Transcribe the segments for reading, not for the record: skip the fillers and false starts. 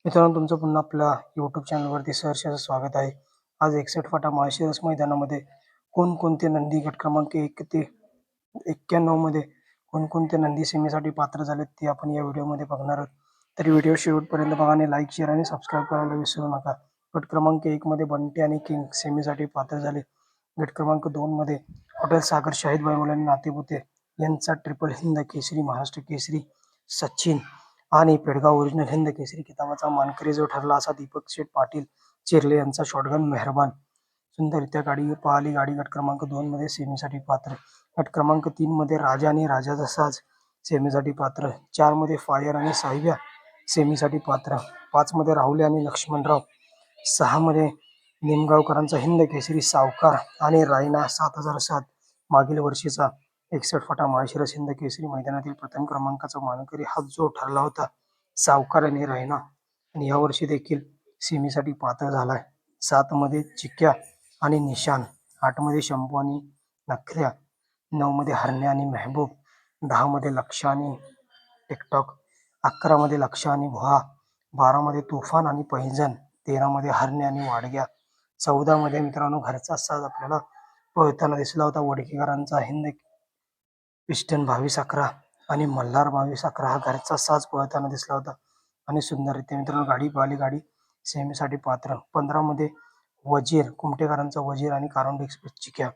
मित्रांनो, तुमचं पुन्हा आपल्या यूट्यूब चॅनलवरती सहर्ष स्वागत आहे. आज 61 फाटा माळशिरस मैदानामध्ये कोणकोणते नंदी गट क्रमांक 1 ते 91 मध्ये कोणकोणते नंदी सेमीसाठी पात्र झालेत ते आपण या व्हिडिओमध्ये बघणार आहोत. तर व्हिडिओ शेवटपर्यंत बघा आणि लाईक, शेअर आणि सबस्क्राईब करायला विसरू नका. गट क्रमांक 1 मध्ये बंटी आणि किंग सेमीसाठी पात्र झाले. गट क्रमांक 2 मध्ये हॉटेल सागर शाहिद बैमल आणि नातेपुते यांचा ट्रिपल हिंद केसरी, महाराष्ट्र केसरी सचिन आणि पेडगाव ओरिजिनल हिंद केसरी किताबाचा मानकरी जो ठरला असा दीपक शेठ पाटील चिरले यांचा शॉटगन मेहरबान सुंदररित्या गाडी पळाली. गाडी गट क्रमांक 2 मध्ये सेमीसाठी पात्र. गट क्रमांक 3 मध्ये राजा आणि राजाचा साज सेमीसाठी पात्र. 4 मध्ये फायर आणि साहिब्या सेमीसाठी पात्र. 5 मध्ये राहुले आणि लक्ष्मणराव. 6 मध्ये निमगावकरांचा हिंद केसरी सावकार आणि रायना 7007 मागील वर्षीचा 61 फाटा माळशिरस हिंद केसरी मैदानातील प्रथम क्रमांकाचा मानकरी हा जो ठरला होता सावकार आणि रायना, आणि यावर्षी देखील सेमीसाठी पात्र झालाय. 7 मध्ये चिक्या आणि निशान. 8 मध्ये शंभू आणि नखऱ्या. 9 मध्ये हरण्या आणि मेहबूब. 10 मध्ये लक्ष आणि टिकटॉक. 11 मध्ये लक्ष आणि भुहा. 12 मध्ये तुफान आणि पैंजण. 13 मध्ये हरण्या आणि वाडग्या. 14 मध्ये मित्रांनो घरचा साज आपल्याला पळताना दिसला होता वडकीकरांचा हिंद पिस्टन 2211 आणि मल्हार 2211 हा घरचा साज पळताना दिसला होता आणि सुंदररित्या मित्रांनो गाडी पळाली. गाडी सेमीसाठी पात्र. 15 मध्ये वजीर कुमटेकरांचा वजीर आणि कारोंडी एक्सप्रेस चिक्या.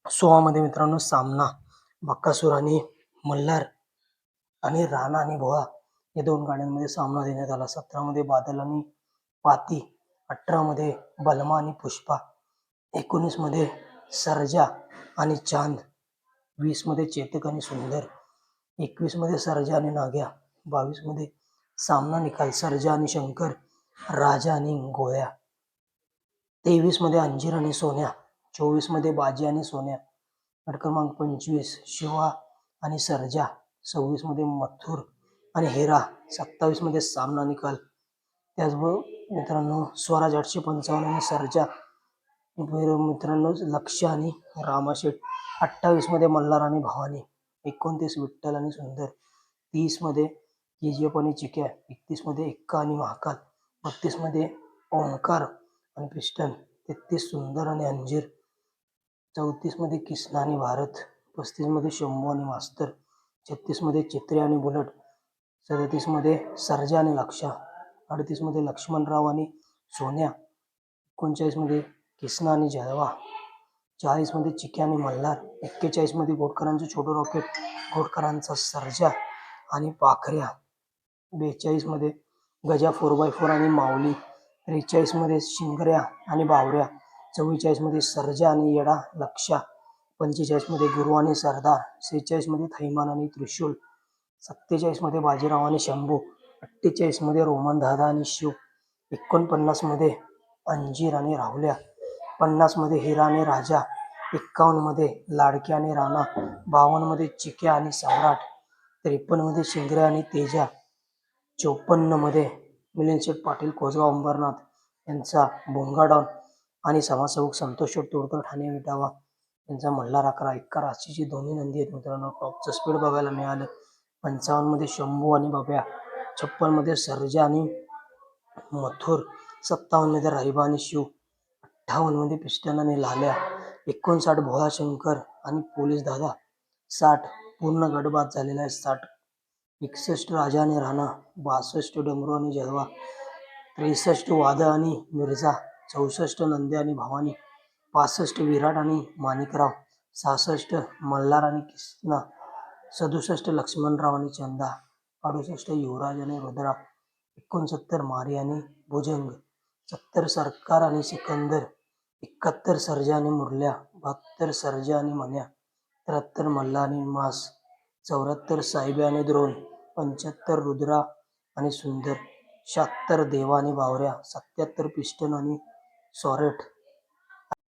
16 मध्ये मित्रांनो सामना बक्कासूर आणि मल्हार आणि राणा आणि भोळा या 2 गाड्यांमध्ये सामना देण्यात आला. 17 मध्ये बादल आणि पाती. 18 मध्ये बलमा आणि पुष्पा. 19 मध्ये सर्जा आणि चांद. 20 मध्ये चेतक आणि सुंदर. 21 मध्ये सर्जा आणि नाग्या. 22 मध्ये सामना निकाल सर्जा आणि शंकर, राजा आणि गोळ्या. 23 मध्ये अंजीर आणि सोन्या. 24 मध्ये बाजी आणि सोन्या. गट क्रमांक 25 शिवा आणि सर्जा. 26 मध्ये मथुर आणि हिरा. 27 मध्ये सामना निकाल. त्याचबरोबर मित्रांनो स्वराज 855 आणि सर्जा. मित्रांनो लक्ष आणि रामाशेठ. 28 मध्ये मल्हार आणि भवानी. 29 विठ्ठल आणि सुंदर. 30 मध्ये केजीएफ आणि चिक्या. 31 मध्ये एक्का आणि महाकाल. 32 मध्ये ओंकार आणि पिस्टन. 33 सुंदर आणि अंजीर. 34 मध्ये किसना आणि भारत. 35 मध्ये शंभू आणि मास्तर. 36 मध्ये चित्रे आणि बुलट. 37 मध्ये सर्जा आणि लक्षा. 38 मध्ये लक्ष्मणराव आणि सोन्या. 39 मध्ये किसना आणि जळवा. 40 मध्ये चिक्या आणि मल्हार. 41 मध्ये घोटकरांचं छोटं रॉकेट, घोटकरांचा सर्जा आणि पाखऱ्या. 42 मध्ये गजा 4x4 आणि माऊली. 43 मध्ये शिंगऱ्या आणि बावऱ्या. 44 मध्ये सर्जा आणि येडा लक्षा. 45 मध्ये गुरु आणि सरदार. 46 मध्ये थैमान आणि त्रिशूल. 47 मध्ये बाजीराव आणि शंभू. 48 मध्ये रोमन दादा आणि शिव. 49 मध्ये अंजीर आणि राहुल्या. 50 मध्ये हिरा आणि राजा. 51 मध्ये लाडक्या आणि राणा. 52 मध्ये चिक्या आणि सम्राट. 53 मध्ये शिंगऱ्या आणि तेजा. 54 मध्ये मिलिंद शेठ पाटील कोसगाव अंबरनाथ यांचा भोंगाडॉन आणि समाजसेवक संतोष शेठ तोडकर ठाणे विटावा यांचा मल्हार 11 राशीची दोन्ही नंदी आहेत मित्रांनो. टॉपचं स्पीड बघायला मिळालं. 55 मध्ये शंभू आणि बब्या. 56 मध्ये सर्जा आणि मथुर. 57 मध्ये राहिबा आणि शिव. 58 मध्ये पिस्टन आणि लाल्या. 59 भोळा शंकर आणि पोलीस दादा. 60 पूर्ण गटबाद झालेला आहे. 61 राजा आणि राणा. 62 डमरू आणि जळवा. 63 वादळ आणि मिर्झा. 64 नंद्या आणि भवानी. 65 विराट आणि माणिकराव. 66 मल्हार आणि किसना. 67 लक्ष्मणराव आणि चंदा. 68 युवराज आणि रुद्रा. 69 मारी आणि भुजंग. 70 सरकार आणि सिकंदर. 71 सर्जा आणि मुरल्या. 72 सर्जा आणि मन्या. 73 मल्ला आणि मास. 74 साहेब्या आणि द्रोण. 75 रुद्रा आणि सुंदर. 76 देवा आणि बावऱ्या. 77 पिस्टन आणि सॉरेट.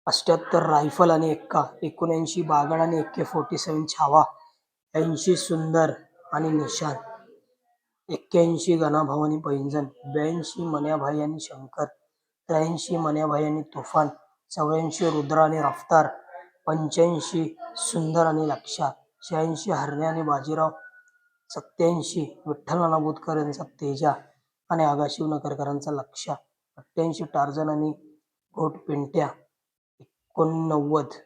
78 रायफल आणि एक्का. 79 बागड आणि AK-47 छावा. 80 सुंदर आणि निशान. 81 गणाभाऊ आणि पैंजण. 82 मन्याभाई आणि शंकर. 83 मन्याभाई आणि तुफान. 84 रुद्रा आणि रफ्तार. 85 सुंदर आणि लक्षा. 86 हरण्या आणि बाजीराव. 87 विठ्ठल नाना बुतकर यांचा तेजा आणि आगा शिवनकरकरांचा लक्ष 88, टार्झन आणि घोट पिंट्या 89,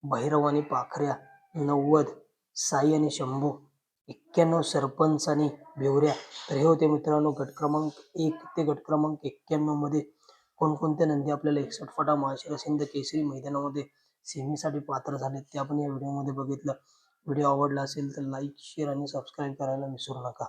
भैरव आणि पाखऱ्या 90, साई आणि शंभू 91, सरपंच आणि भिवऱ्या. तर हे होते मित्रांनो गट क्रमांक 1 ते गट क्रमांक 91 मध्ये कोणकोणते नंदी आपल्याला 61 फाटा माळशिरस हिंद केसरी मैदानामध्ये सेमीसाठी पात्र झाले ते आपण या व्हिडिओमध्ये बघितलं. व्हिडिओ आवडला असेल तर लाईक, शेअर आणि सबस्क्राईब करायला विसरू नका.